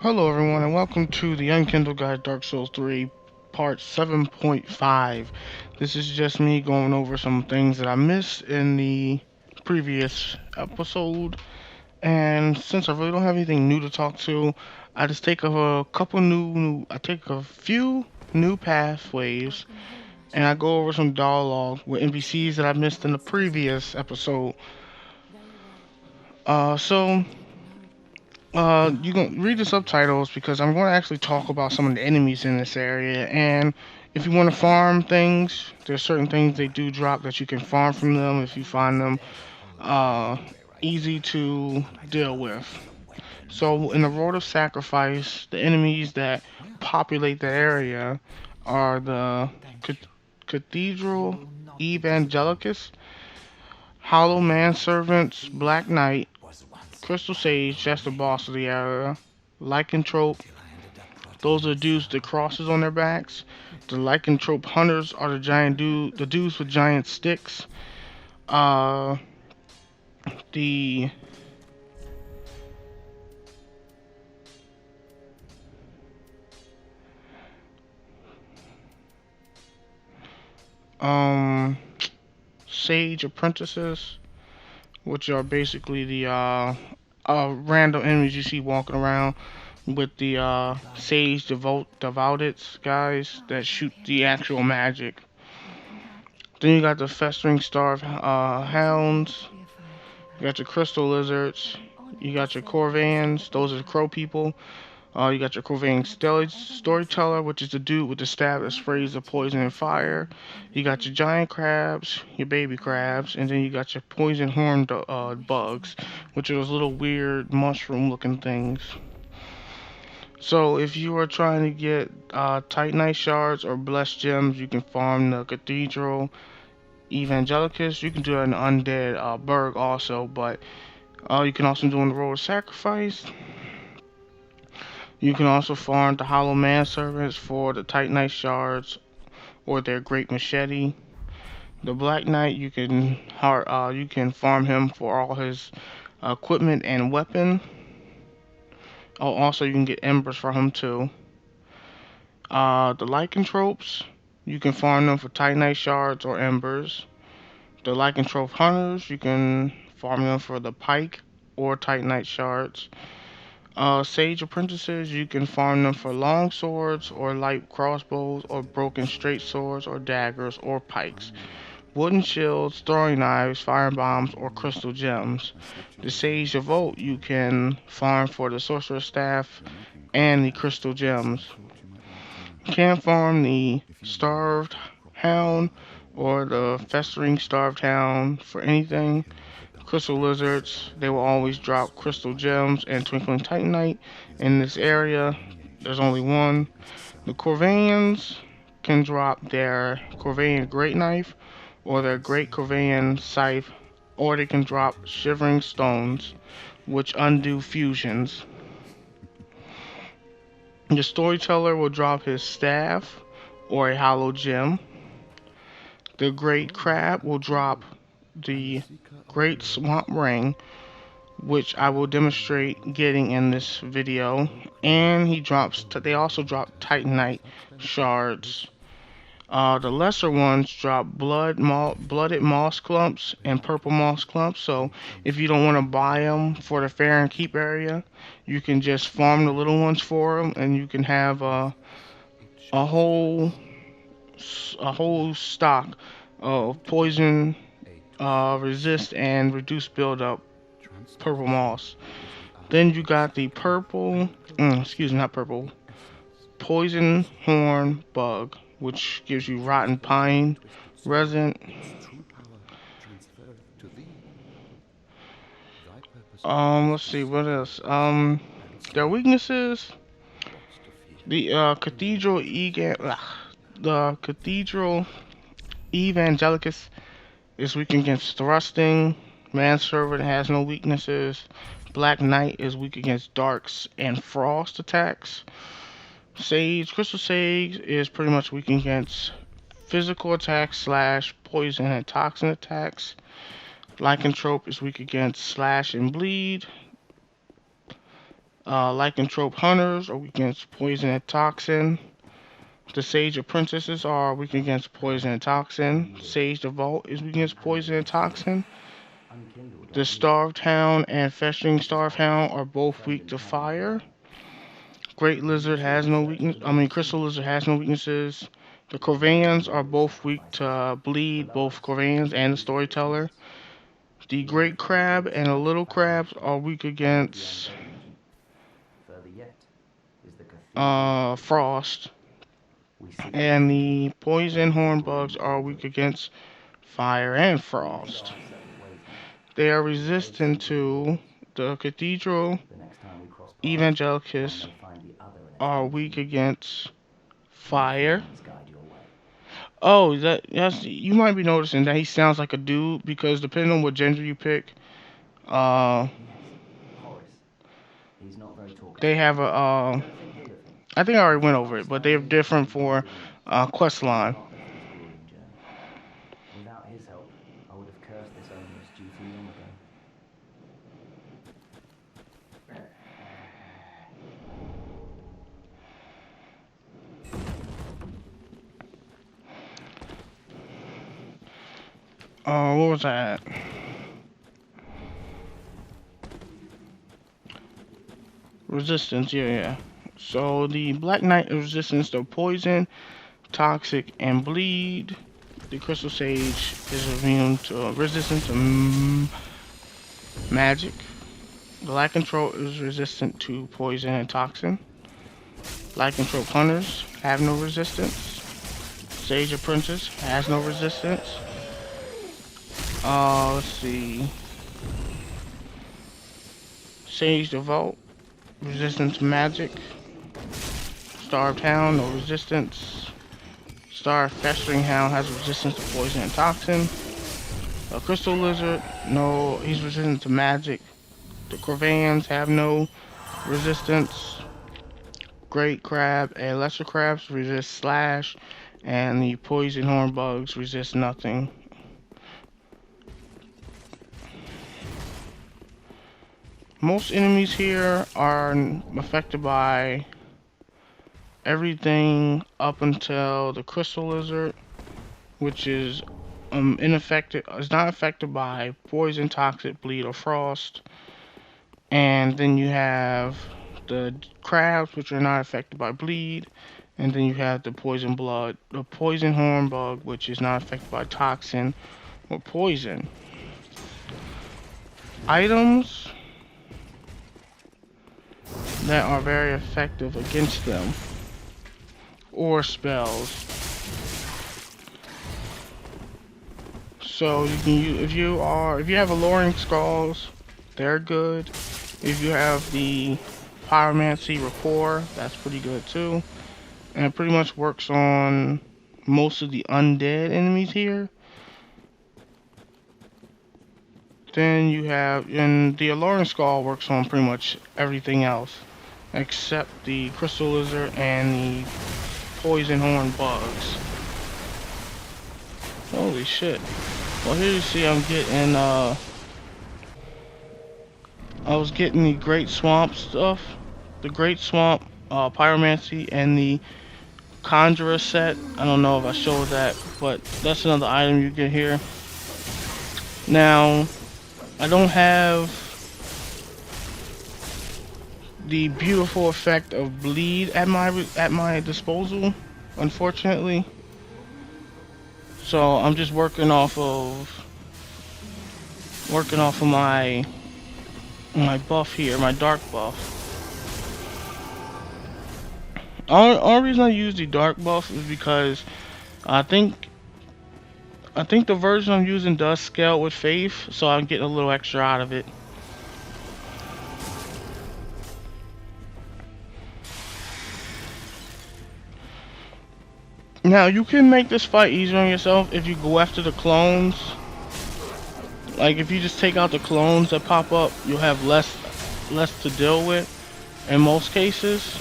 Hello everyone and welcome to the Unkindled Guide Dark Souls 3 Part 7.5. This is just me going over some things that I missed in the previous episode, and since I really don't have anything new to talk to, I just take I take a few new pathways and I go over some dialogue with NPCs that I missed in the previous episode. So you can read the subtitles because I'm going to actually talk about some of the enemies in this area. And if you want to farm things, there's certain things they do drop that you can farm from them if you find them uh, easy to deal with. So in the Road of Sacrifice, the enemies that populate that area are the Cathedral Evangelicus, Hollow Manservants, Black Knight, Crystal Sage, that's the boss of the area. Lycanthrope, those are the dudes with the crosses on their backs. The Lycanthrope Hunters are the dudes with giant sticks. Uh, the um Sage Apprentices, which are basically the random enemies you see walking around with the Sage Devoted guys that shoot the actual magic. Then you got the Festering Starved Hounds. You got your Crystal Lizards. You got your Corvans. Those are the Crow people. You got your Corvan Storyteller, which is the dude with the staff that sprays the poison and fire. You got your giant crabs, your baby crabs, and then you got your poison horned bugs, which are those little weird mushroom looking things. So if you are trying to get Titanite shards or blessed gems, you can farm the Cathedral Evangelicus. You can do it in Undead Berg also, but you can also do on the Road of Sacrifice. You can also farm the Hollow Manservants for the Titanite shards or their Great Machete. The Black Knight, you can farm him for all his equipment and weapon. Oh, also you can get embers for him too. The Lycanthropes, you can farm them for Titanite shards or embers. The Lycanthrope Hunters, you can farm them for the pike or Titanite shards. Sage Apprentices, you can farm them for long swords or light crossbows or broken straight swords or daggers or pikes. Wooden shields, throwing knives, fire bombs, or crystal gems. The Sage Devote you can farm for the Sorcerer's Staff and the crystal gems. You can farm the Starved Hound or the Festering Starved Hound for anything. Crystal Lizards, they will always drop crystal gems and twinkling titanite. In this area, there's only one. The Corvans can drop their Corvan Great Knife or their Great Corvan Scythe, or they can drop Shivering Stones, which undo fusions. The Storyteller will drop his staff or a hollow gem. The Great Crab will drop the Great Swamp Ring, which I will demonstrate getting in this video. And they also drop Titanite shards. The lesser ones drop blooded moss clumps and purple moss clumps. So if you don't want to buy them for the fair and keep area, you can just farm the little ones for them, and you can have a whole stock of poison resist and reduce buildup purple moss. Then you got the not purple, poison horn bug, which gives you rotten pine resin. Let's see what else. Their weaknesses: the Cathedral Evangelicus is weak against thrusting. Manservant has no weaknesses. Black Knight is weak against darks and frost attacks. Crystal Sage is pretty much weak against physical attacks slash poison and toxin attacks. Lycanthrope is weak against slash and bleed. Lycanthrope hunters are weak against poison and toxin. The Sage of Princesses are weak against poison and toxin. Sage the Vault is weak against poison and toxin. Unkindled The are weak. Starved Hound and Festering This is Starved Horace, Hound are both friend weak and to champion. fire. Great Leave Lizard us your has no research weakness. to I me. mean, Crystal Lizard has no weaknesses. The We Corvans are always both weak sacrifice to it. bleed, Below both us, Corvans we and the use it for Storyteller. defense. The We only Great fight Crab against and the threats of Little Crabs foundation, are weak or the against unburied. Further yet is the cathedral of the dead. Frost. We seek And victory, the Poison only to bring Hornbugs are weak privilege. against fire and We may go frost. our separate ways now, They are both resistant seeking to glory. the Cathedral. The next time we cross paths, one Evangelicus may find the other in a are tense weak mood. against May fire. friends guide your way. Oh, that's you might be noticing that he sounds like a dude because depending on what gender you pick, uh, Yes, Horace. He's not very they talkative. have a Don't think ill of him. I think I already went over Tough it, but they're standing different and not for good enough. quest My line. partner for this grueling journey. Without his help, I would have cursed this onerous duty long ago. What was that? Resistance, yeah. So the Black Knight is resistance to poison, toxic, and bleed. The Crystal Sage is immune to resistant to magic. The Lycanthrope is resistant to poison and toxin. Lycanthrope hunters have no resistance. Sage Apprentice has no resistance. Let's see. Sage the Vault, resistant to magic. Starved Hound, no resistance. Star Festering Hound has resistance to poison and toxin. A Crystal Lizard, no, he's resistant to magic. The Corvans have no resistance. Great Crab and Lesser Crabs resist Slash, and the Poison Horn Bugs resist nothing. Most enemies here are affected by everything up until the Crystal Lizard, which is ineffective. Is not affected by poison, toxic, bleed, or frost. And then you have the crabs, which are not affected by bleed. And then you have the poison horn bug, which is not affected by toxin or poison. Items that are very effective against them, or spells. So you can use if you have alluring skulls, they're good. If you have the pyromancy rapport, that's pretty good too. And it pretty much works on most of the undead enemies here. Then you have, and the alluring skull works on pretty much everything else except the crystal lizard and the poison horn bugs. Holy shit. Well, here you see I'm getting I was getting the Great Swamp stuff, the Great Swamp, Pyromancy, and the Conjurer set. I don't know if I showed that, but that's another item you get here. Now, I don't have the beautiful effect of bleed at my disposal, unfortunately. So I'm just working off of my buff here, my dark buff. Only reason I use the dark buff is because I think I think the version I'm using does scale with faith, so I'm getting a little extra out of it. Now you can make this fight easier on yourself if you go after the clones. Like if you just take out the clones that pop up, you'll have less to deal with in most cases.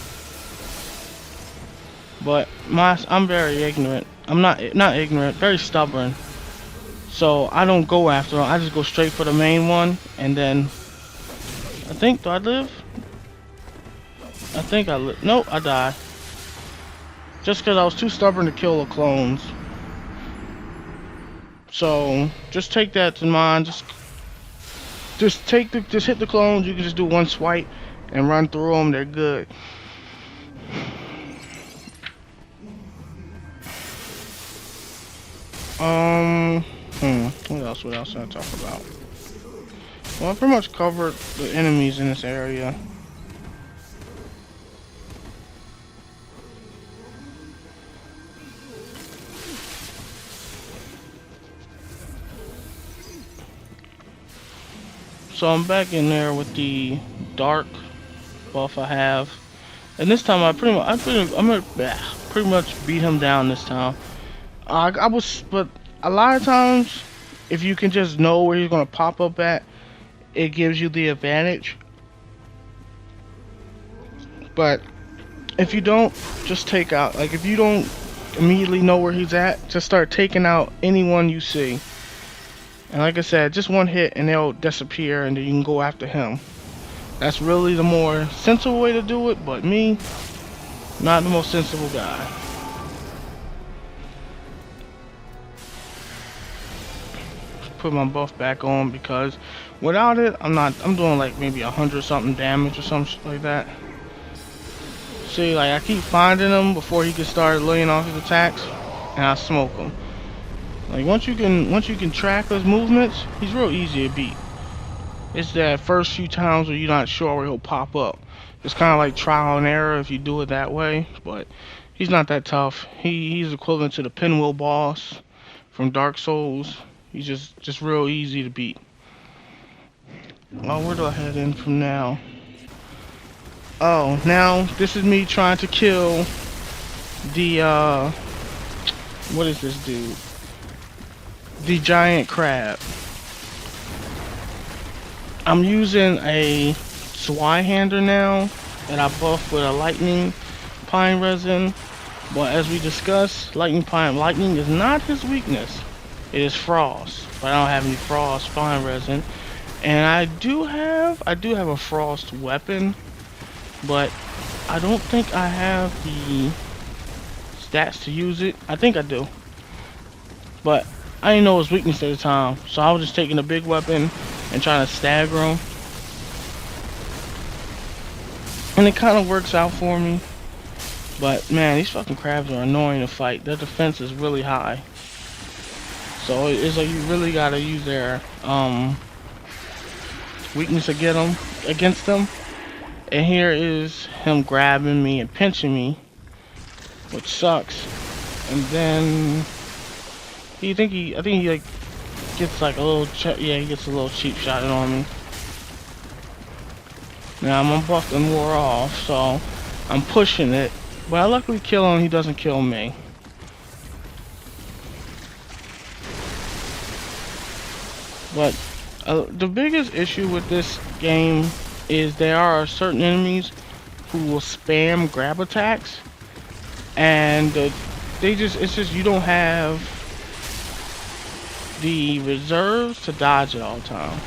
But I'm very ignorant. I'm not ignorant, very stubborn. So I don't go after them. I just go straight for the main one, and then I think, do I live? I think nope, I died. Just because I was too stubborn to kill the clones. So just take that in mind. Just hit the clones. You can just do one swipe and run through them. They're good. Um, what else? What else should I talk about? Well, I pretty much covered the enemies in this area. So I'm back in there with the dark buff I have, and this time pretty much beat him down this time. But a lot of times, if you can just know where he's gonna pop up at, it gives you the advantage. But if you don't, just take out. Like if you don't immediately know where he's at, just start taking out anyone you see. And like I said, just one hit and they'll disappear, and then you can go after him. That's really the more sensible way to do it, but me, not the most sensible guy. Put my buff back on because without it, I'm doing like maybe 100 something damage or something like that. See, like I keep finding him before he can start laying off his attacks, and I smoke him. Like once you can track his movements, he's real easy to beat. It's that first few times where you're not sure where he'll pop up. It's kind of like trial and error if you do it that way, but he's not that tough. He's equivalent to the pinwheel boss from Dark Souls. He's just real easy to beat. Oh, where do I head in from now? Oh, now this is me trying to kill the what is this dude? The giant crab. I'm using a Zweihander now that I buffed with a lightning pine resin. But as we discussed, lightning is not his weakness. It is frost. But I don't have any frost pine resin. And I do have a frost weapon, but I don't think I have the stats to use it. I think I do. But I didn't know his weakness at the time. So I was just taking a big weapon and trying to stagger him. And it kind of works out for me. But man, these fucking crabs are annoying to fight. Their defense is really high. So it's like you really gotta use their weakness against them. And here is him grabbing me and pinching me, which sucks. And then I think he like gets like a little he gets a little cheap shot on me. Now I'm unbuffed and wore off, so I'm pushing it. But I luckily kill him, he doesn't kill me. But the biggest issue with this game is there are certain enemies who will spam grab attacks, and it's just you don't have the reserves to dodge it all the time.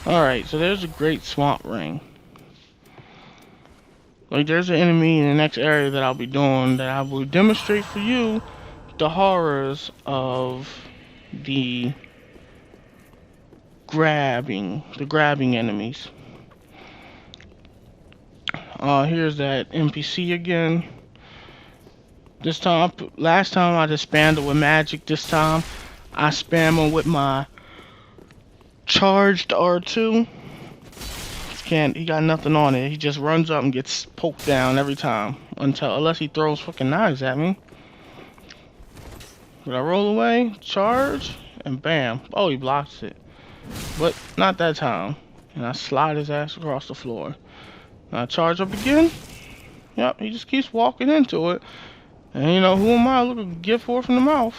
Alright, so there's a great swamp ring. Like there's an enemy in the next area that I'll be doing that I will demonstrate for you the horrors of the grabbing enemies. Here's that NPC again. Last time I just spammed it with magic. This time I spam him with my charged R2. He got nothing on it. He just runs up and gets poked down every time unless he throws fucking knives at me. But I roll away, charge, and bam. Oh, he blocks it. But not that time. And I slide his ass across the floor. And I charge up again. Yep, he just keeps walking into it. And you know, who am I looking to get for from the mouth?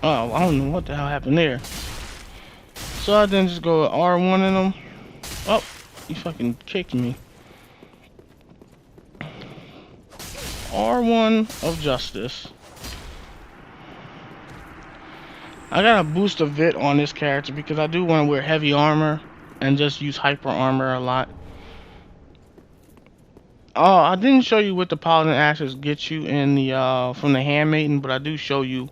Oh, I don't know what the hell happened there. So I then just go R1 in him. Oh, he fucking kicked me. R1 of justice. I gotta boost a bit on this character because I do want to wear heavy armor. and just use hyper armor a lot. Oh, I didn't show you what the paladin ashes get you in the from the handmaiden, but I do show you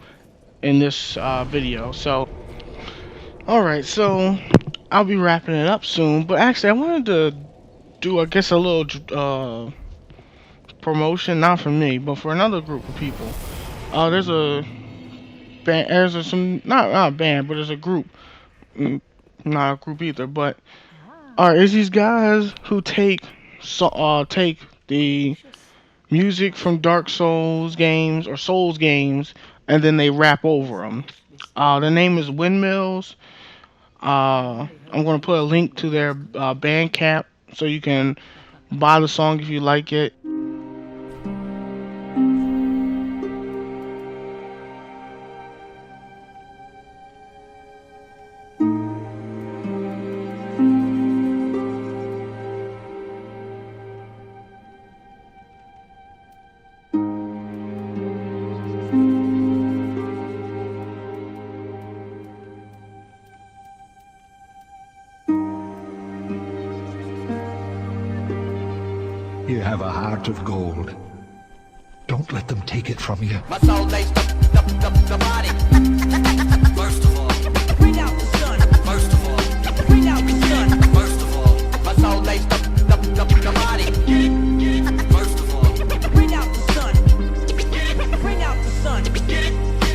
in this video. So, all right, so I'll be wrapping it up soon. But actually, I wanted to do, I guess, a little promotion, not for me, but for another group of people. There's a band, some not a band, but there's a group, mm, not a group either. But it's these guys who take the Delicious. music from Dark Souls games or Souls games, and then they rap over them. This thing The name is Windmills. really I'm hurts gonna my put a link to esophagus. their Bandcamp so you can buy the song if you like it. You have a heart of gold. Don't let them take it from you. My soul lays the body. First of all, bring out the sun. First of all, bring out the sun. First of all, my soul lays the body. First of all, bring out the sun. Bring out the sun.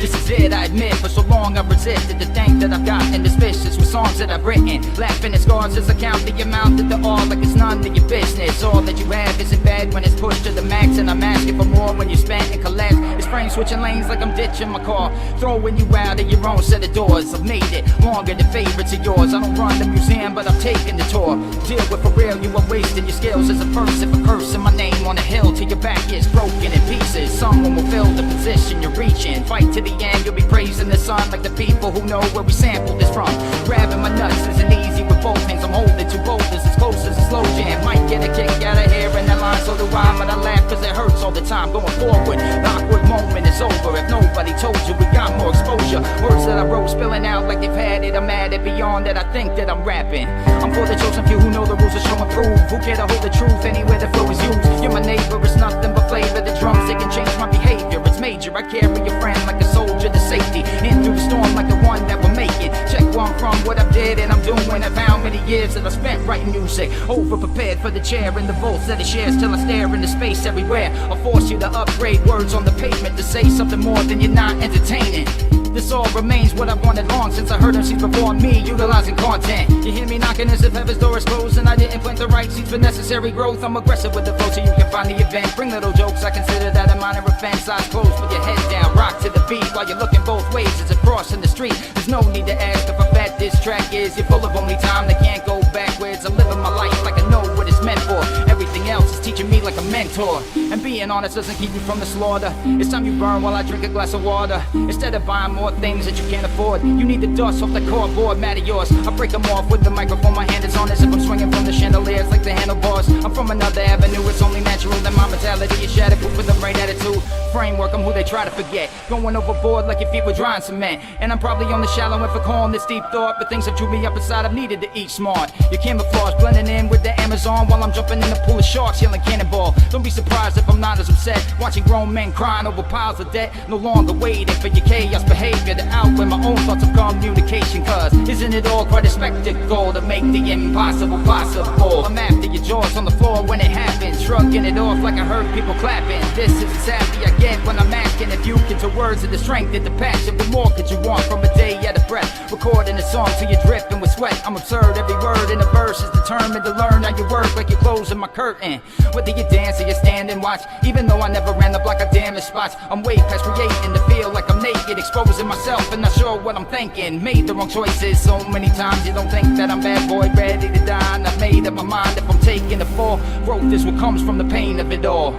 This is it, I admit, for so long I've resisted the thing that I've gotten suspicious with songs that I've written. Laughing at scars as I count the amount that they're all like it's none of your business. All that you have isn't bad when it's pushed to the max, and I'm asking for more when you spend and collect. It's frame switching lanes like I'm ditching my car, throwing you out of your own set of doors. I've made it longer than favorites of yours. I don't run the museum, but I've taken the tour. Deal with for real, you are wasting your skills as a person for cursing my name on a hill till your back is broken in pieces. Someone will fill the position you're reaching. Fight to the end, you'll be praising the sun like the people who know where we sampled this from. Grabbing my nuts isn't easy with both hands. I'm holding two boulders as close as a slow jam. Might get a kick out of hearing that line, so do I, but I laugh cause it hurts all the time. Going forward, the awkward moment is over. If nobody told you, we got more exposure. Words that I wrote spilling out like they've had it. I'm at it beyond that, I think that I'm rapping. I'm for the chosen few who know the rules of show and prove. Who care to hold the truth anywhere the flow is used. You're my neighbor, it's nothing but flavor. The drums, they can change my behavior. It's major, I carry your friend like a soldier to safety. In through the storm like the one that will make it. Check where I'm from, what I did and I'm doing. Of how many years that I spent writing music. Over prepared for the chair and the volts that it shares till I stare into space everywhere. I'll force you to upgrade words on the pavement to say something more than you're not entertaining. This all remains what I wanted long since I heard MCs before me utilizing content. You hear me knocking as if heaven's door is closed, and I didn't plant the right seeds for necessary growth. I'm aggressive with the flow so you can find the event. Bring little jokes, I consider that a minor offense. Eyes closed with your head down, rock to the beat while you're looking both ways as a cross in the street. There's no need to ask if how fat this track is. You're full of only time that can't go backwards. I'm living my life like I know what it's meant for. Everything else is teaching me like a mentor. And being honest doesn't keep you from the slaughter. It's time you burn while I drink a glass of water. Instead of buying more things that you can't afford, you need the dust off the cardboard mat of yours. I break them off with the microphone, my hand is on as if I'm swinging from the chandeliers like the handlebars. I'm from another avenue, it's only natural that my mentality is shatterproof with the right attitude. Framework, I'm who they try to forget. Going overboard like your feet were drying cement. And I'm probably on the shallow end for calling this deep thought, but things have chewed me up inside, I've needed to eat smart. Your camouflage blending in with the Amazon while I'm jumping in the pool of sharks yelling cannonball. Don't be surprised if I'm not as upset, watching grown men crying over piles of debt. No longer waiting for your chaos behavior to outweigh my own thoughts of communication. Cause isn't it all quite a spectacle to make the impossible possible? I'm after your jaws on the floor when it happens, shrugging it off like I heard people clapping. This is as happy I get when I'm asking if you can turn words into strength, into passion. What more could you want from a day at a breath? Recording a song till you're dripping with sweat. I'm absurd, every word in a verse is determined to learn how you work like you're closing my curtain. Whether you dance or you stand and watch, even though I never ran the block of damaged spots, I'm way past creating to feel like I'm naked, exposing myself and not sure what I'm thinking. Made the wrong choices so many times, you don't think that I'm bad boy ready to die. And I've made up my mind if I'm taking the fall. Growth is what comes from the pain of it all.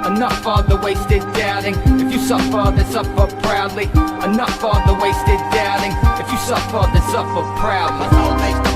Enough of the wasted doubting. If you suffer, then suffer proudly. Enough of the wasted doubting. If you suffer, then suffer proudly.